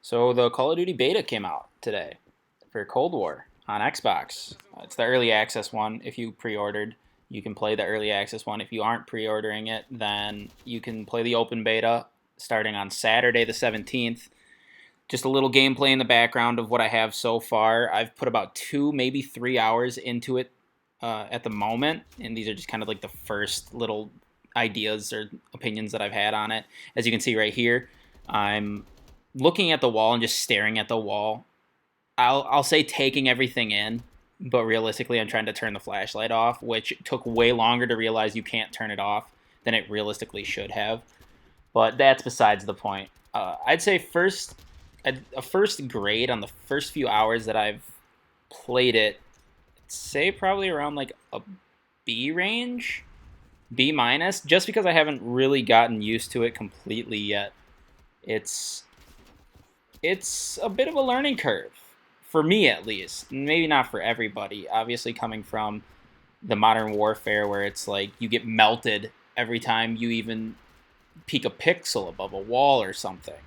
So the Call of Duty beta came out today for Cold War on Xbox. It's the early access one. If you pre-ordered, you can play the early access one. If you aren't pre-ordering it, then you can play the open beta starting on Saturday the 17th. Just a little gameplay in the background of what I have so far. I've put about 2, maybe 3 hours into it at the moment, and these are just kind of like the first little ideas or opinions that I've had on it. As you can see right here, I'm looking at the wall and just staring at the wall. I'll say taking everything in, but realistically, I'm trying to turn the flashlight off, which took way longer to realize you can't turn it off than it realistically should have. But that's besides the point. I'd say a first grade on the first few hours that I've played it. I'd say probably around like a B range, B minus, just because I haven't really gotten used to it completely yet. It's it's a bit of a learning curve for me at least. Maybe not for everybody. Obviously, coming from the modern warfare where it's like you get melted every time you even peek a pixel above a wall or something.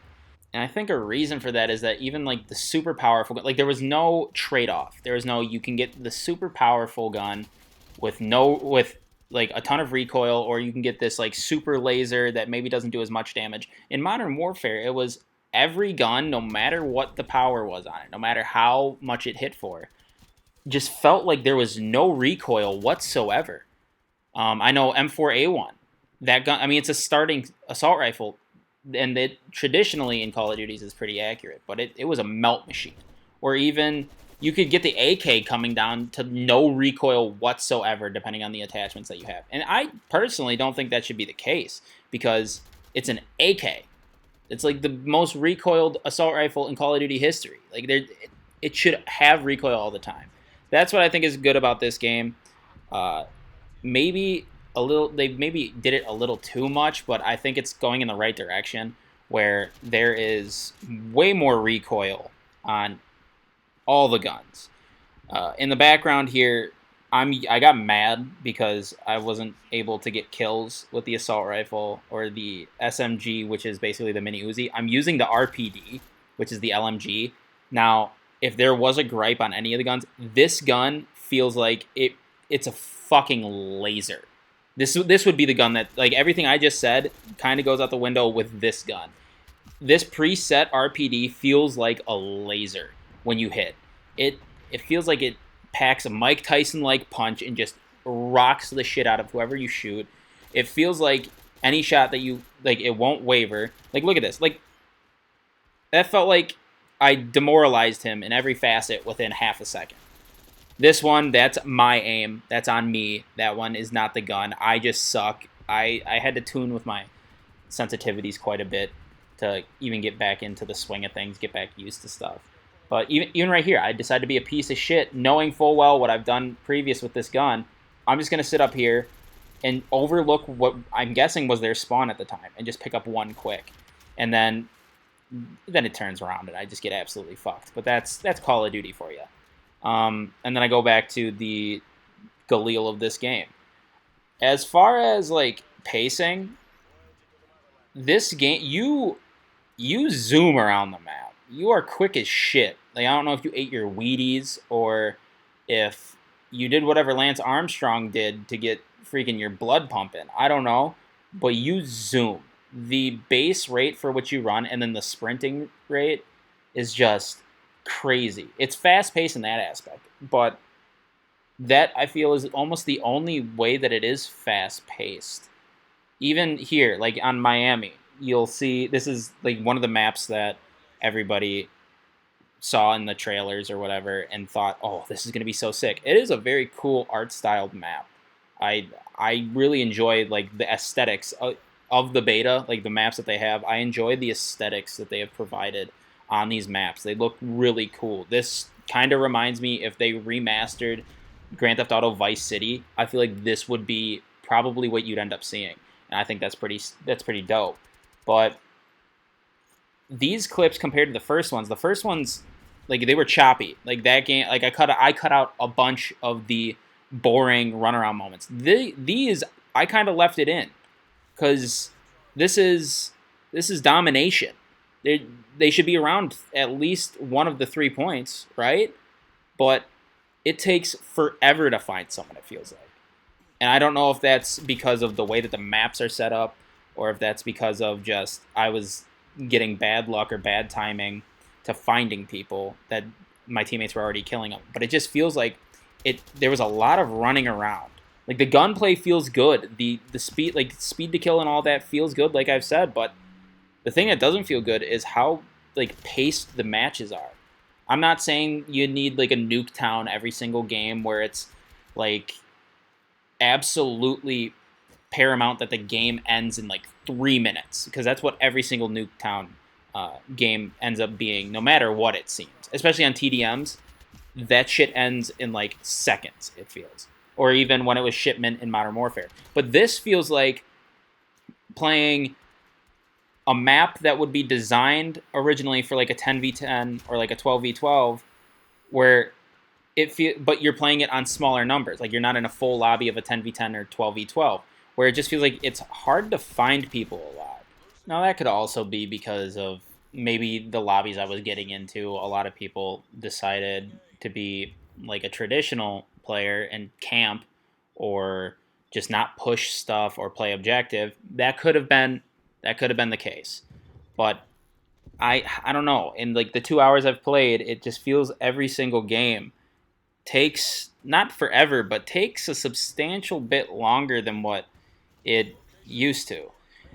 And I think a reason for that is that even like the super powerful, like there was no trade off. There was no you can get the super powerful gun with like a ton of recoil, or you can get this like super laser that maybe doesn't do as much damage. In Modern Warfare, it was every gun, no matter what the power was on it, no matter how much it hit for, just felt like there was no recoil whatsoever. I know M4A1, that gun. I mean, it's a starting assault rifle, and it traditionally in Call of Duties is pretty accurate, but it was a melt machine. Or even you could get the AK coming down to no recoil whatsoever, depending on the attachments that you have. And I personally don't think that should be the case because it's an AK. It's like the most recoiled assault rifle in Call of Duty history. Like it should have recoil all the time. That's what I think is good about this game. Uh, maybe a little they maybe did it a little too much, but I think it's going in the right direction where there is way more recoil on all the guns. In the background here, I got mad because I wasn't able to get kills with the assault rifle or the SMG, which is basically the mini Uzi. I'm using the RPD, which is the LMG. Now, if there was a gripe on any of the guns, this gun feels like it's a fucking laser. This would be the gun that like everything I just said kind of goes out the window with this gun. This preset RPD feels like a laser when you hit. It it feels like it packs a Mike Tyson like punch and just rocks the shit out of whoever you shoot. It feels like any shot that you like it won't waver. Like look at this. Like that felt like I demoralized him in every facet within half a second. This one, that's my aim. That's on me. That one is not the gun. I just suck. I had to tune with my sensitivities quite a bit to even get back into the swing of things, get back used to stuff. But even right here, I decided to be a piece of shit, knowing full well what I've done previous with this gun. I'm just gonna sit up here and overlook what I'm guessing was their spawn at the time, and just pick up one quick, and then it turns around and I just get absolutely fucked. But that's Call of Duty for you. And then I go back to the Galil of this game. As far as like pacing, this game you zoom around the map. You are quick as shit. Like I don't know if you ate your Wheaties or if you did whatever Lance Armstrong did to get freaking your blood pumping. I don't know, but you zoom. The base rate for which you run and then the sprinting rate is just crazy. It's fast paced in that aspect, but that I feel is almost the only way that it is fast paced. Even here, like on Miami, you'll see this is like one of the maps that everybody saw in the trailers or whatever and thought, "Oh, this is going to be so sick." It is a very cool art styled map. I really enjoy like the aesthetics of the beta, like the maps that they have. I enjoy the aesthetics that they have provided on these maps. They look really cool. This kind of reminds me if they remastered Grand Theft Auto Vice City. I feel like this would be probably what you'd end up seeing, and I think that's pretty dope. But these clips compared to the first ones like they were choppy. Like that game, like I cut out a bunch of the boring runaround moments. These I kind of left it in because this is this is domination. They should be around at least one of the 3 points, right? But it takes forever to find someone, it feels like. And I don't know if that's because of the way that the maps are set up, or if that's because of just I was getting bad luck or bad timing to finding people that my teammates were already killing them. But it just feels like there was a lot of running around. Like the gunplay feels good. The speed, like speed to kill and all that feels good, like I've said, but the thing that doesn't feel good is how like paced the matches are. I'm not saying you need like a Nuketown every single game where it's like absolutely paramount that the game ends in like 3 minutes, because that's what every single Nuketown game ends up being, no matter what it seems. Especially on TDMs, that shit ends in like seconds, it feels. Or even when it was Shipment in Modern Warfare. But this feels like playing a map that would be designed originally for like a 10v10 or like a 12v12, where but you're playing it on smaller numbers. Like you're not in a full lobby of a 10v10 or 12v12, where it just feels like it's hard to find people a lot. Now that could also be because of maybe the lobbies I was getting into. A lot of people decided to be like a traditional player and camp, or just not push stuff or play objective. That could have been the case. But I don't know. In like the 2 hours I've played, it just feels every single game takes not forever, but takes a substantial bit longer than what it used to.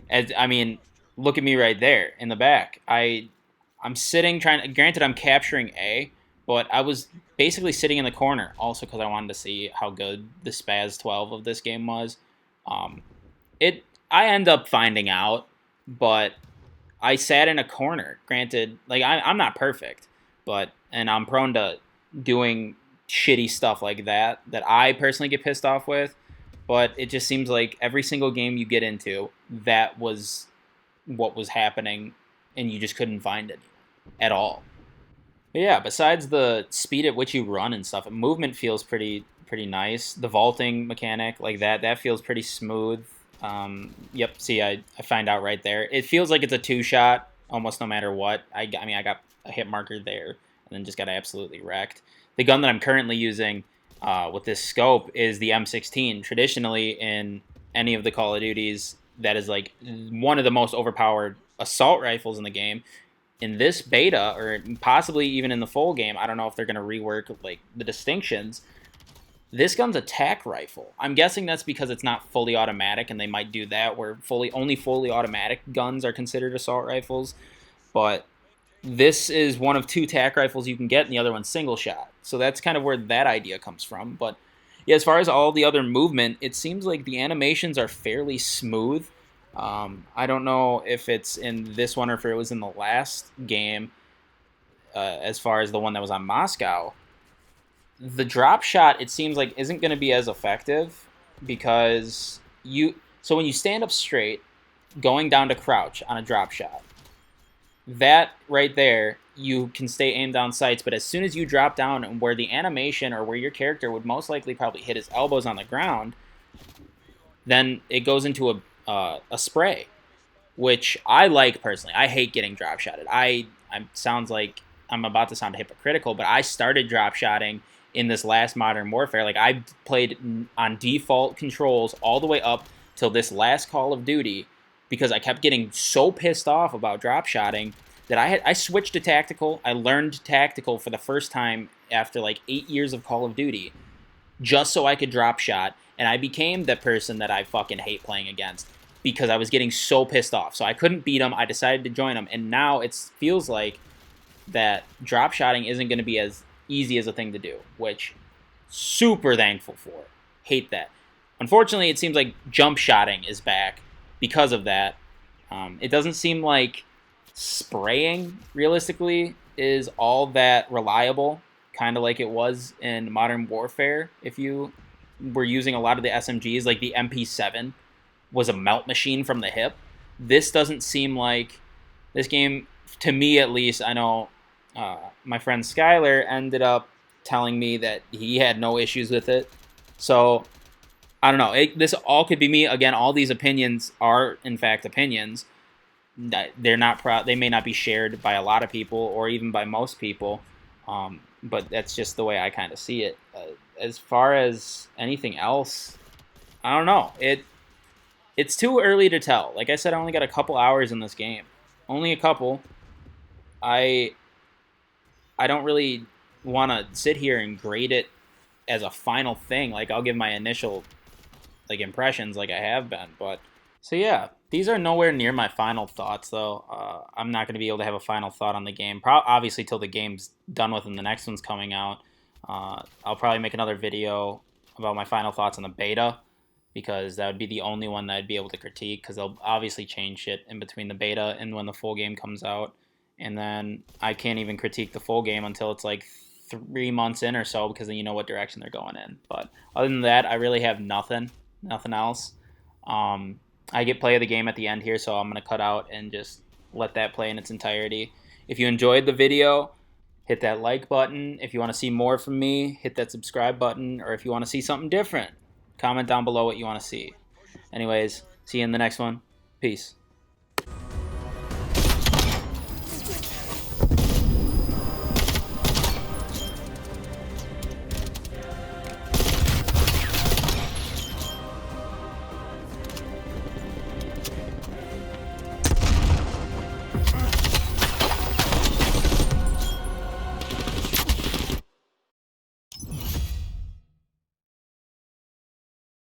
As I mean, look at me right there in the back. I'm sitting trying. Granted, I'm capturing A, but I was basically sitting in the corner also because I wanted to see how good the Spaz 12 of this game was. It I end up finding out, but I sat in a corner. Granted, like I'm not perfect, and I'm prone to doing shitty stuff like that I personally get pissed off with. But it just seems like every single game you get into, that was what was happening, and you just couldn't find it at all. But yeah, besides the speed at which you run and stuff, movement feels pretty nice. The vaulting mechanic, like that feels pretty smooth. Yep, see, I find out right there. It feels like it's a two-shot almost no matter what. I mean, I got a hit marker there and then just got absolutely wrecked. The gun that I'm currently using with this scope is the M16. Traditionally, in any of the Call of Duties, that is like one of the most overpowered assault rifles in the game. In this beta, or possibly even in the full game, I don't know if they're going to rework like the distinctions. This gun's a tac rifle. I'm guessing that's because it's not fully automatic, and they might do that where only fully automatic guns are considered assault rifles. But this is one of two tac rifles you can get, and the other one's single shot. So that's kind of where that idea comes from. But yeah, as far as all the other movement, it seems like the animations are fairly smooth. I don't know if it's in this one or if it was in the last game, as far as the one that was on Moscow. The drop shot, it seems like, isn't going to be as effective because so when you stand up straight, going down to crouch on a drop shot, that right there, you can stay aimed down sights, but as soon as you drop down and where the animation or where your character would most likely probably hit his elbows on the ground, then it goes into a spray, which I like personally. I hate getting drop shotted. I sounds like I'm about to sound hypocritical, but I started drop shotting in this last Modern Warfare. Like I played on default controls all the way up till this last Call of Duty, because I kept getting so pissed off about drop shotting that I switched to tactical. I learned tactical for the first time after like 8 years of Call of Duty, just so I could drop shot, and I became the person that I fucking hate playing against because I was getting so pissed off. So I couldn't beat them. I decided to join them, and now it feels like that drop shotting isn't going to be as easy as a thing to do, which super thankful for. Hate that. Unfortunately, it seems like jump shotting is back because of that. It doesn't seem like spraying, realistically, is all that reliable, kind of like it was in Modern Warfare. If you were using a lot of the SMGs, like the MP7 was a melt machine from the hip. This doesn't seem like this game, to me at least. I know my friend Skylar ended up telling me that he had no issues with it. So I don't know. This all could be me. Again, all these opinions are, in fact, opinions. they're not they may not be shared by a lot of people or even by most people, but that's just the way I kind of see it. As far as anything else, I don't know. It's too early to tell. Like I said, I only got a couple hours in this game, only a couple. I I don't really want to sit here and grade it as a final thing. Like I'll give my initial like impressions, like I have been, but so yeah, these are nowhere near my final thoughts though. I'm not going to be able to have a final thought on the game, obviously till the game's done with and the next one's coming out. I'll probably make another video about my final thoughts on the beta because that would be the only one that I'd be able to critique because they'll obviously change shit in between the beta and when the full game comes out. And then I can't even critique the full game until it's like 3 months in or so because then you know what direction they're going in. But other than that, I really have nothing else. I get play of the game at the end here, so I'm going to cut out and just let that play in its entirety. If you enjoyed the video, hit that like button. If you want to see more from me, hit that subscribe button. Or if you want to see something different, comment down below what you want to see. Anyways, see you in the next one. Peace.